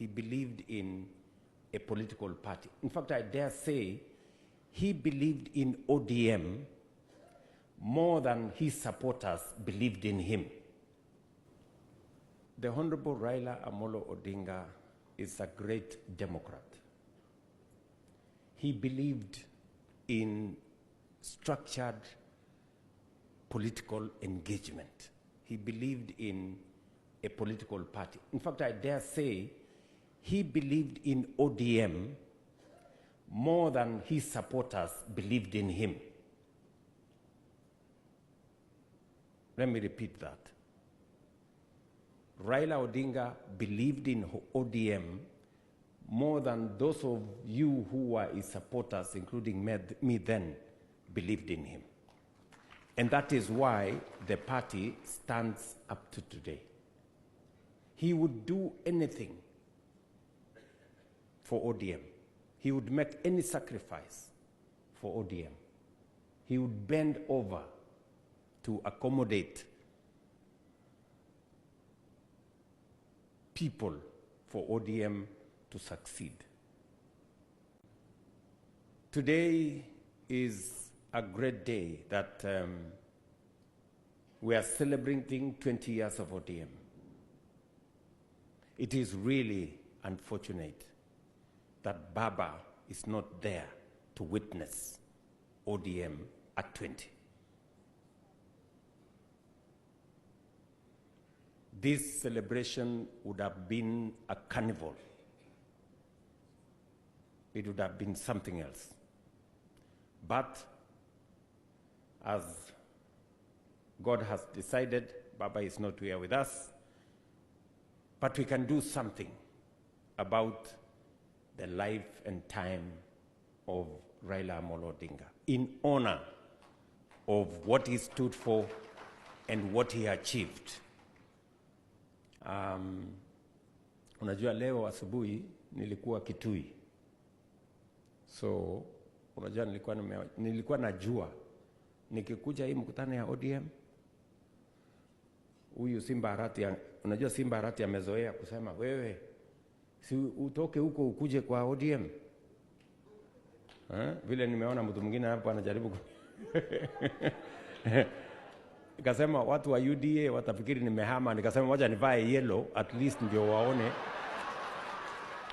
he believed in a political party. In fact, I dare say he believed in ODM more than his supporters believed in him. The Honorable Raila Odinga is a great Democrat. He believed in structured political engagement. He believed in a political party. In fact, I dare say he believed in ODM more than his supporters believed in him. Let me repeat that. Raila Odinga believed in ODM more than those of you who were his supporters, including me then, believed in him. And that is why the party stands up to today. He would do anything for ODM. He would make any sacrifice for ODM. He would bend over to accommodate people for ODM to succeed. Today is a great day that we are celebrating 20 years of ODM. It is really unfortunate that Baba is not there to witness ODM at 20. This celebration would have been a carnival. It would have been something else. But as God has decided, Baba is not here with us, but we can do something about the life and time of Raila Odinga in honor of what he stood for and what he achieved. Unajua leo asubuhi nilikuwa Kitui. So unajua nilikuwa najua nikikuja hii mkutano ya ODM, huyu Simba Arati, unajua Simba Arati amezoea kusema wewe si utoke huko ukuje kwa ODM. Vile nimeona mtu mwingine hapo anajaribu nikasema watu wa UDA watafikiri nimehama, nikasema wacha nivae yellow at least ndio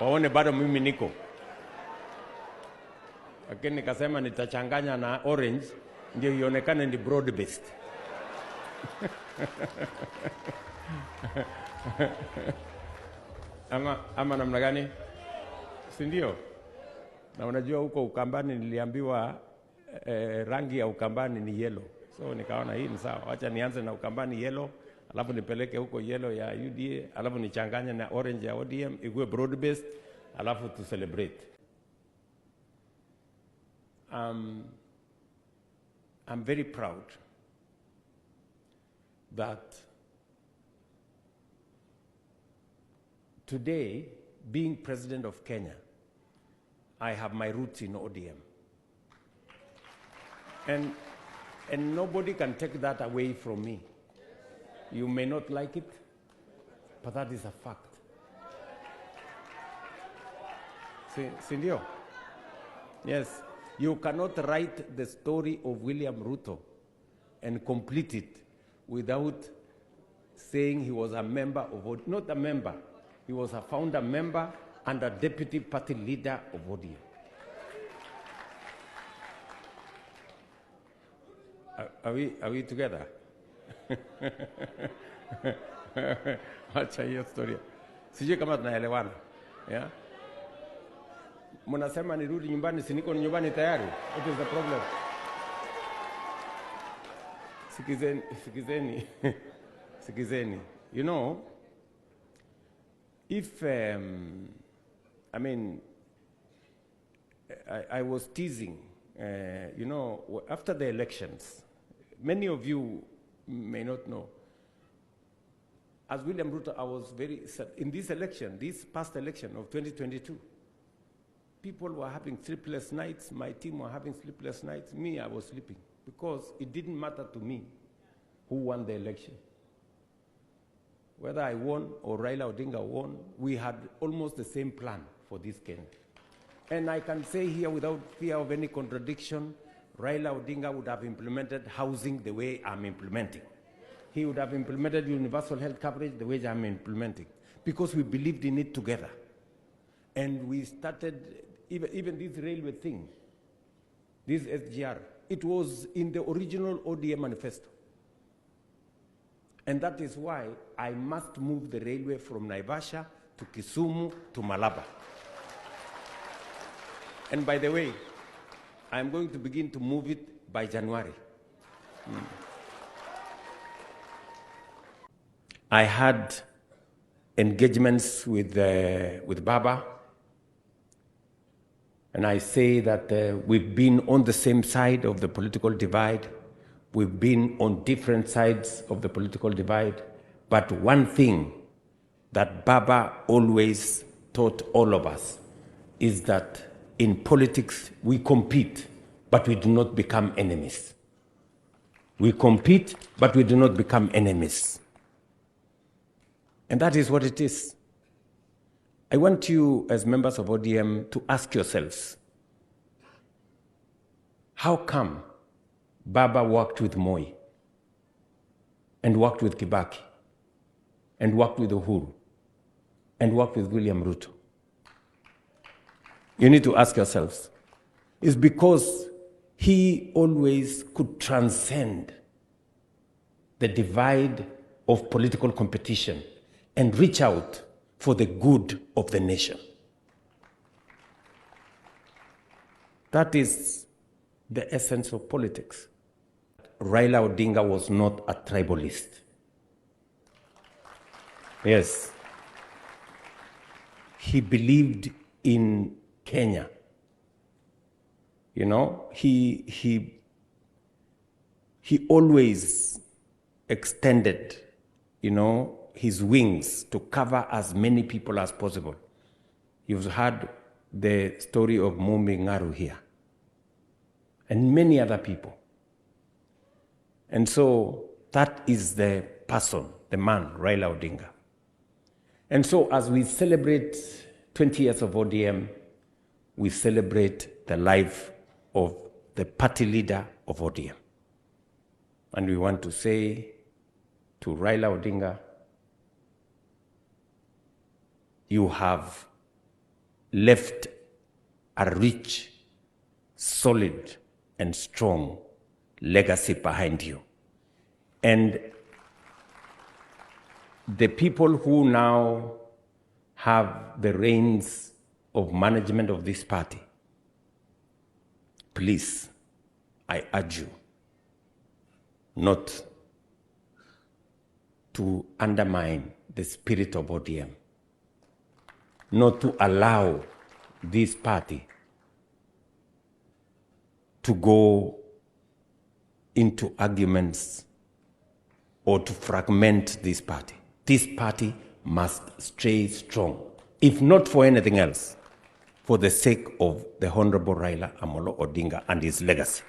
waone bado mimi niko. Lakini nikasema nitachanganya na orange ndio ionekane ni broad based. ama namna gani? Si ndio? Na unajua huko Ukambani niliambiwa rangi ya Ukambani ni yellow. So nikaona hii ni sawa. Acha nianze na Ukambani yellow, alafu nipeleke huko yellow ya UDA, alafu nichanganye na orange ya ODM, ikuwe broad based, alafu to celebrate. I'm very proud that today, being president of Kenya, I have my roots in ODM. And nobody can take that away from me. You may not like it, but that is a fact. Sindio? Yes. You cannot write the story of William Ruto and complete it without saying he was a member of ODM. Not a member. He was a founder member and a deputy party leader of ODM. Are we together? Acha hiyo story. Sijui kama tunaelewana. Yeah? Mnasema nirudi nyumbani, si niko nyumbani tayari. What is the problem? Sikizeni. You know, if I mean, I was teasing, you know, after the elections, many of you may not know, as William Ruto, I was very sad. In this election, this past election of 2022, people were having sleepless nights. My team were having sleepless nights. Me, I was sleeping because it didn't matter to me who won the election. whether I won or Raila Odinga won, we had almost the same plan for this Kenya. And I can say here without fear of any contradiction, Raila Odinga would have implemented housing the way I'm implementing. He would have implemented universal health coverage the way I'm implementing, because we believed in it together. And we started, even this railway thing, this SGR, it was in the original ODM manifesto. And that is why I must move the railway from Naivasha to Kisumu to Malaba. And by the way, I'm going to begin to move it by January. I had engagements with Baba, and I say that we've been on the same side of the political divide. We've been on different sides of the political divide. But one thing that Baba always taught all of us is that in politics we compete, but we do not become enemies. We compete, but we do not become enemies. And that is what it is. I want you, as members of ODM, to ask yourselves, how come Baba worked with Moi, and worked with Kibaki, and worked with Uhuru, and worked with William Ruto? You need to ask yourselves. It's because he always could transcend the divide of political competition and reach out for the good of the nation. That is the essence of politics. Raila Odinga was not a tribalist. Yes. He believed in Kenya. You know, he always extended, you know, his wings to cover as many people as possible. You've heard the story of Mumbi Ngaru here, and many other people. And so that is the person, the man, Raila Odinga. And so as we celebrate 20 years of ODM, we celebrate the life of the party leader of ODM. And we want to say to Raila Odinga, you have left a rich, solid, and strong legacy behind you. And the people who now have the reins of management of this party, please, I urge you not to undermine the spirit of ODM, not to allow this party to go into arguments or to fragment this party. This party must stay strong, if not for anything else, for the sake of the Honorable Raila Amolo Odinga and his legacy.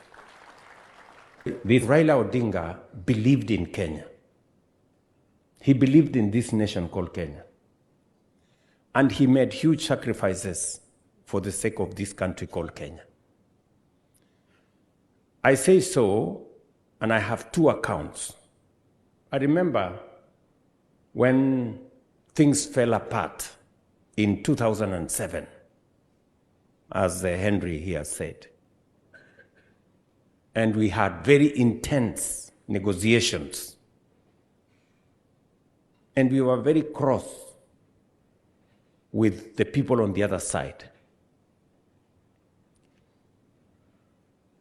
This Raila Odinga believed in Kenya. He believed in this nation called Kenya. And he made huge sacrifices for the sake of this country called Kenya. I say so, and I have two accounts. I remember when things fell apart in 2007, as Henry here said. And we had very intense negotiations. And we were very cross with the people on the other side.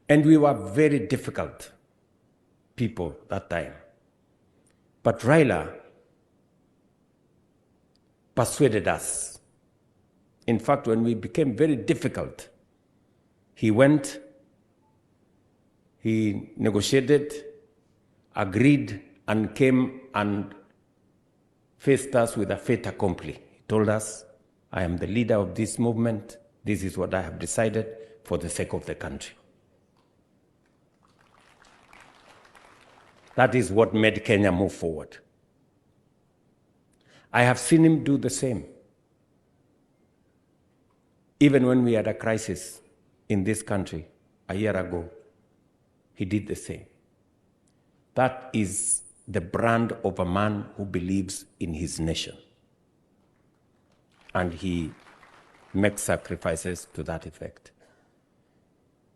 And we were very difficult people that time. But Raila persuaded us. In fact, when we became very difficult, he went, he negotiated, agreed, and came and faced us with a fait accompli. He told us, I am the leader of this movement. This is what I have decided for the sake of the country. That is what made Kenya move forward. I have seen him do the same. Even when we had a crisis in this country a year ago, he did the same. That is the brand of a man who believes in his nation. And he makes sacrifices to that effect.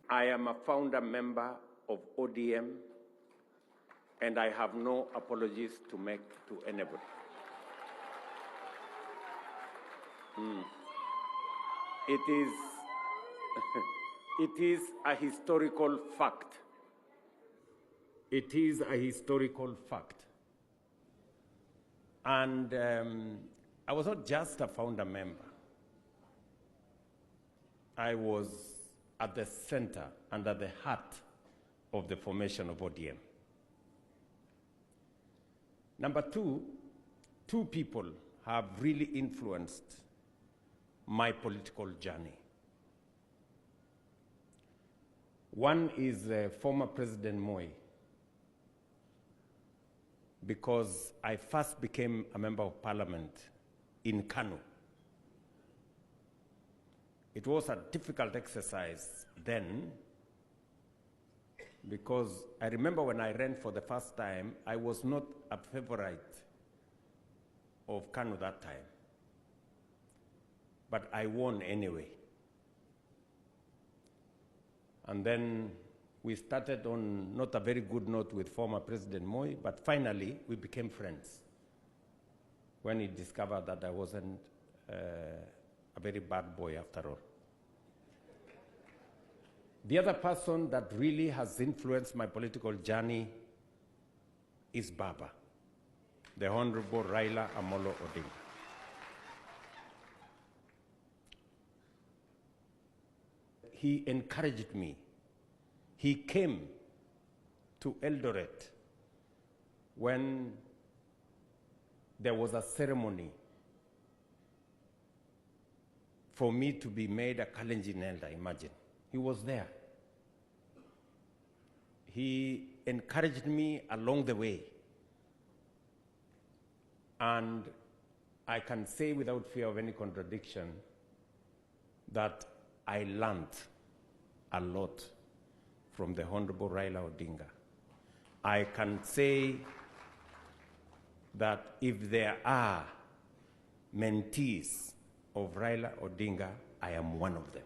I am a founder member of ODM, and I have no apologies to make to anybody. It is a historical fact. It is a historical fact. And I was not just a founder member. I was at the center and at the heart of the formation of ODM. Number two people have really influenced my political journey. One is former President Moi, because I first became a member of parliament in Kano. It was a difficult exercise then, because I remember when I ran for the first time, I was not a favorite of Kano that time. But I won anyway. And then we started on not a very good note with former President Moi, but finally we became friends when he discovered that I wasn't a very bad boy after all. The other person that really has influenced my political journey is Baba, the Honorable Raila Odinga. He encouraged me. He came to Eldoret when there was a ceremony for me to be made a Kalenjin elder, imagine. He was there. He encouraged me along the way. And I can say without fear of any contradiction that I learned a lot from the Honorable Raila Odinga. I can say that if there are mentees of Raila Odinga, I am one of them.